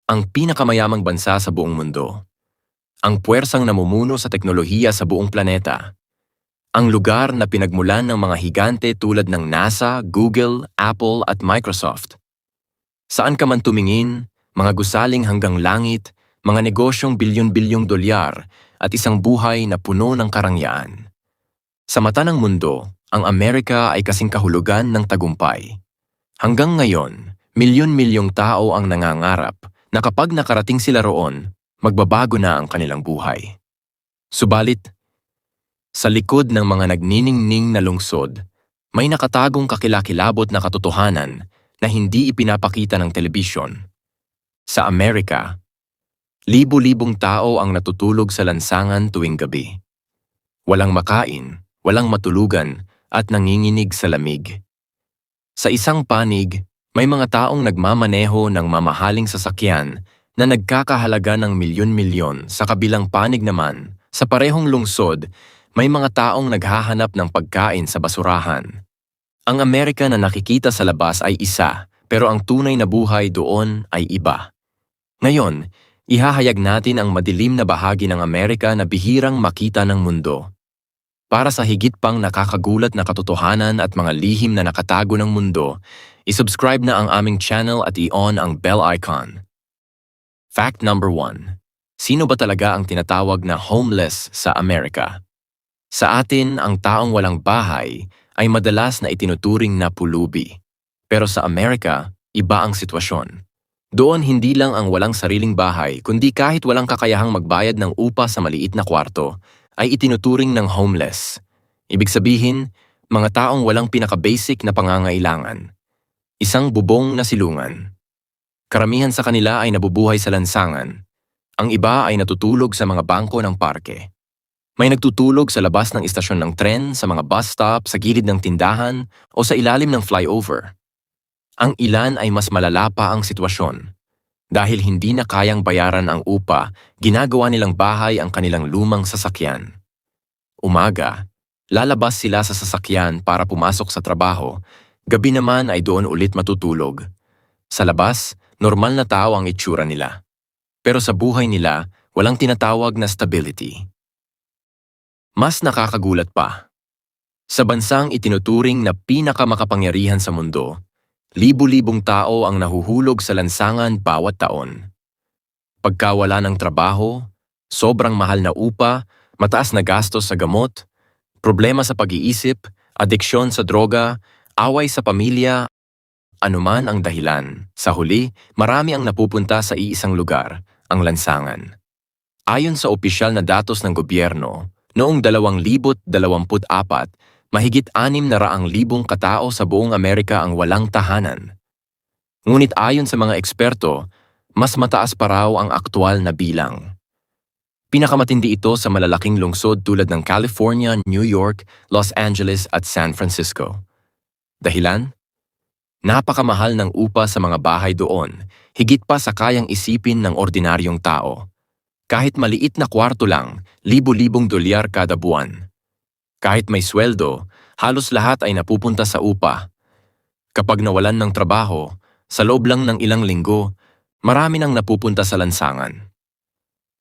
Ang pinakamayamang bansa sa buong mundo. Ang puwersang namumuno sa teknolohiya sa buong planeta. Ang lugar na pinagmulan ng mga higante tulad ng NASA, Google, Apple at Microsoft. Saan ka man tumingin, mga gusaling hanggang langit, mga negosyong bilyon-bilyong dolyar at isang buhay na puno ng karangyaan. Sa mata ng mundo, ang Amerika ay kasing kahulugan ng tagumpay. Hanggang ngayon, milyon-milyong tao ang nangangarap na kapag nakarating sila roon, magbabago na ang kanilang buhay. Subalit, sa likod ng mga nagniningning na lungsod, may nakatagong kakilakilabot na katotohanan na hindi ipinapakita ng telebisyon. Sa Amerika, libo-libong tao ang natutulog sa lansangan tuwing gabi. Walang makain, walang matulugan at nanginginig sa lamig. Sa isang panig, may mga taong nagmamaneho ng mamahaling sasakyan na nagkakahalaga ng milyon-milyon. Sa kabilang panig naman, sa parehong lungsod, may mga taong naghahanap ng pagkain sa basurahan. Ang Amerika na nakikita sa labas ay isa, pero ang tunay na buhay doon ay iba. Ngayon, ihahayag natin ang madilim na bahagi ng Amerika na bihirang makita ng mundo. Para sa higit pang nakakagulat na katotohanan at mga lihim na nakatago ng mundo, isubscribe na ang aming channel at i-on ang bell icon. Fact number 1. Sino ba talaga ang tinatawag na homeless sa Amerika? Sa atin, ang taong walang bahay ay madalas na itinuturing na pulubi. Pero sa Amerika, iba ang sitwasyon. Doon hindi lang ang walang sariling bahay, kundi kahit walang kakayahang magbayad ng upa sa maliit na kwarto, ay itinuturing ng homeless. Ibig sabihin, mga taong walang pinaka-basic na pangangailangan. Isang bubong na silungan. Karamihan sa kanila ay nabubuhay sa lansangan. Ang iba ay natutulog sa mga bangko ng parke. May nagtutulog sa labas ng istasyon ng tren, sa mga bus stop, sa gilid ng tindahan, o sa ilalim ng flyover. Ang ilan ay mas malala pa ang sitwasyon. Dahil hindi na kayang bayaran ang upa, ginagawa nilang bahay ang kanilang lumang sasakyan. Umaga, lalabas sila sa sasakyan para pumasok sa trabaho, gabi naman ay doon ulit matutulog. Sa labas, normal na tao ang itsura nila. Pero sa buhay nila, walang tinatawag na stability. Mas nakakagulat pa. Sa bansang itinuturing na pinakamakapangyarihan sa mundo, libu-libong tao ang nahuhulog sa lansangan bawat taon. Pagkawala ng trabaho, sobrang mahal na upa, mataas na gastos sa gamot, problema sa pag-iisip, adeksyon sa droga, away sa pamilya, anuman ang dahilan. Sa huli, marami ang napupunta sa iisang lugar, ang lansangan. Ayon sa opisyal na datos ng gobyerno, noong 2024, mahigit 600,000 katao sa buong Amerika ang walang tahanan. Ngunit ayon sa mga eksperto, mas mataas pa raw ang aktwal na bilang. Pinakamatindi ito sa malalaking lungsod tulad ng California, New York, Los Angeles at San Francisco. Dahilan? Napakamahal ng upa sa mga bahay doon, higit pa sa kayang isipin ng ordinaryong tao. Kahit maliit na kwarto lang, libo-libong dolyar kada buwan. Kahit may sweldo, halos lahat ay napupunta sa upa. Kapag nawalan ng trabaho, sa loob lang ng ilang linggo, marami nang napupunta sa lansangan.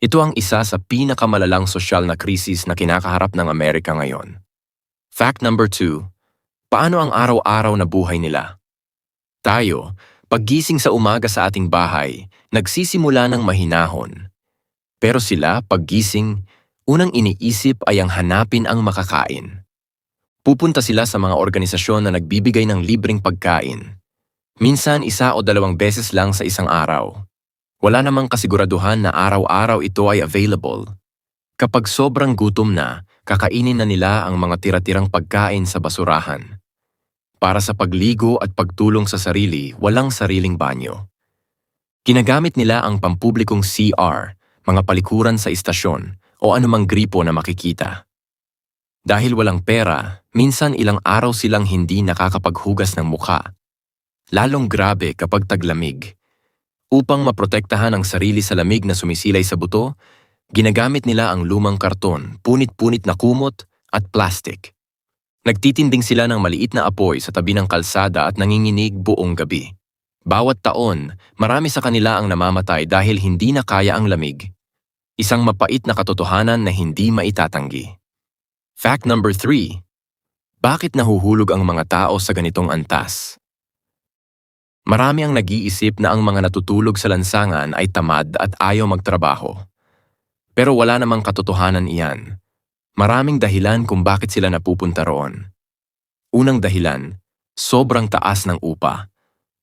Ito ang isa sa pinakamalalang sosyal na krisis na kinakaharap ng Amerika ngayon. Fact number 2. Paano ang araw-araw na buhay nila? Tayo, paggising sa umaga sa ating bahay, nagsisimula ng mahinahon. Pero sila, paggising, unang iniisip ay ang hanapin ang makakain. Pupunta sila sa mga organisasyon na nagbibigay ng libreng pagkain. Minsan 1 o 2 beses lang sa isang araw. Wala namang kasiguraduhan na araw-araw ito ay available. Kapag sobrang gutom na, kakainin na nila ang mga tira-tirang pagkain sa basurahan. Para sa pagligo at pagtulong sa sarili, walang sariling banyo. Ginagamit nila ang pampublikong CR, mga palikuran sa istasyon, o anumang gripo na makikita. Dahil walang pera, minsan ilang araw silang hindi nakakapaghugas ng mukha. Lalong grabe kapag taglamig. Upang maprotektahan ang sarili sa lamig na sumisilay sa buto, ginagamit nila ang lumang karton, punit-punit na kumot at plastic. Nagtitinding sila ng maliit na apoy sa tabi ng kalsada at nanginginig buong gabi. Bawat taon, marami sa kanila ang namamatay dahil hindi na kaya ang lamig. Isang mapait na katotohanan na hindi maitatanggi. Fact number 3. Bakit nahuhulog ang mga tao sa ganitong antas? Marami ang nag-iisip na ang mga natutulog sa lansangan ay tamad at ayaw magtrabaho. Pero wala namang katotohanan iyan. Maraming dahilan kung bakit sila napupunta roon. Unang dahilan, sobrang taas ng upa.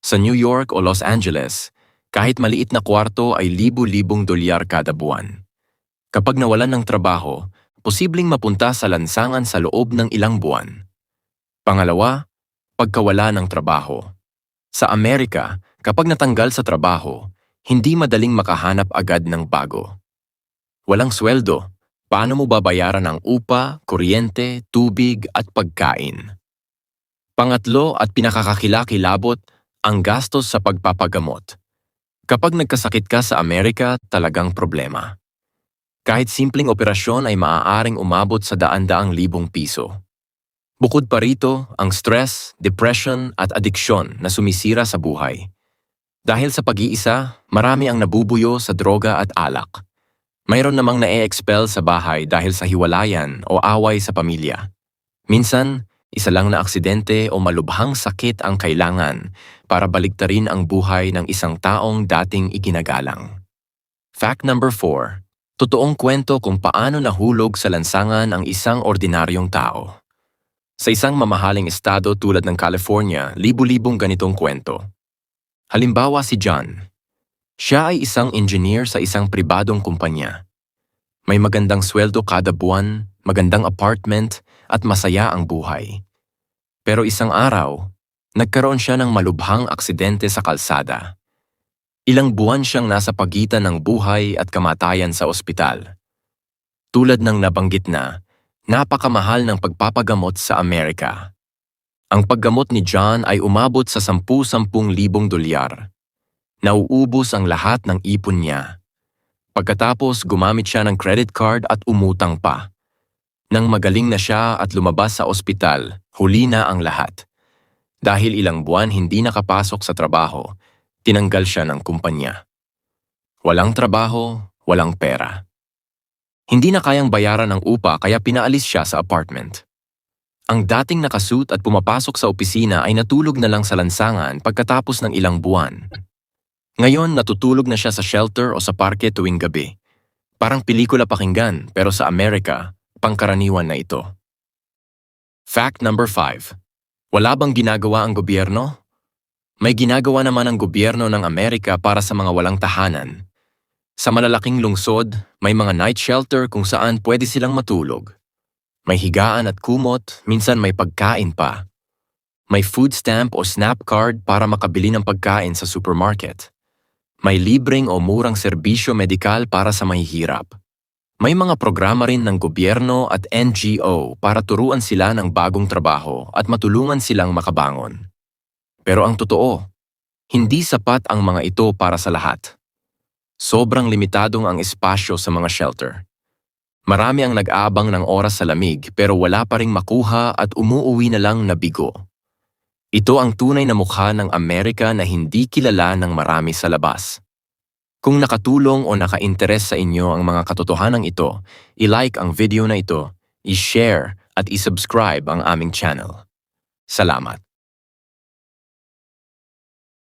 Sa New York o Los Angeles, kahit maliit na kwarto ay libu-libong dolyar kada buwan. Kapag nawalan ng trabaho, posibleng mapunta sa lansangan sa loob ng ilang buwan. Pangalawa, pagkawala ng trabaho. Sa Amerika, kapag natanggal sa trabaho, hindi madaling makahanap agad ng bago. Walang sweldo, paano mo babayaran ang upa, kuryente, tubig at pagkain? Pangatlo at pinakakakilakilabot, ang gastos sa pagpapagamot. Kapag nagkasakit ka sa Amerika, talagang problema. Kahit simpleng operasyon ay maaaring umabot sa daan-daang libong piso. Bukod pa rito, ang stress, depression at adiksyon na sumisira sa buhay. Dahil sa pag-iisa, marami ang nabubuyo sa droga at alak. Mayroon namang na-e-expel sa bahay dahil sa hiwalayan o away sa pamilya. Minsan, isa lang na aksidente o malubhang sakit ang kailangan para baliktarin ang buhay ng isang taong dating iginagalang. Fact number 4. Totoong kwento kung paano nahulog sa lansangan ang isang ordinaryong tao. Sa isang mamahaling estado tulad ng California, libu-libong ganitong kwento. Halimbawa si John. Siya ay isang engineer sa isang pribadong kumpanya. May magandang sweldo kada buwan, magandang apartment, at masaya ang buhay. Pero isang araw, nagkaroon siya ng malubhang aksidente sa kalsada. Ilang buwan siyang nasa pagitan ng buhay at kamatayan sa ospital. Tulad ng nabanggit na, napakamahal ng pagpapagamot sa Amerika. Ang paggamot ni John ay umabot sa 10,000 dolyar. Nauubos ang lahat ng ipon niya. Pagkatapos gumamit siya ng credit card at umutang pa. Nang magaling na siya at lumabas sa ospital, huli na ang lahat. Dahil ilang buwan hindi nakapasok sa trabaho, tinanggal siya ng kumpanya. Walang trabaho, walang pera. Hindi na kayang bayaran ang upa kaya pinaalis siya sa apartment. Ang dating nakasuit at pumapasok sa opisina ay natulog na lang sa lansangan pagkatapos ng ilang buwan. Ngayon natutulog na siya sa shelter o sa parke tuwing gabi. Parang pelikula pakinggan pero sa Amerika, pangkaraniwan na ito. Fact number 5. Wala bang ginagawa ang gobyerno? May ginagawa naman ang gobyerno ng Amerika para sa mga walang tahanan. Sa malalaking lungsod, may mga night shelter kung saan pwede silang matulog. May higaan at kumot, minsan may pagkain pa. May food stamp o SNAP card para makabili ng pagkain sa supermarket. May libreng o murang serbisyo medikal para sa mahihirap. May mga programa rin ng gobyerno at NGO para turuan sila ng bagong trabaho at matulungan silang makabangon. Pero ang totoo, hindi sapat ang mga ito para sa lahat. Sobrang limitadong ang espasyo sa mga shelter. Marami ang nag-aabang ng oras sa lamig pero wala pa ring makuha at umuuwi na lang na bigo. Ito ang tunay na mukha ng Amerika na hindi kilala ng marami sa labas. Kung nakatulong o naka-interes sa inyo ang mga katotohanan ito, i-like ang video na ito, i-share at i-subscribe ang aming channel. Salamat.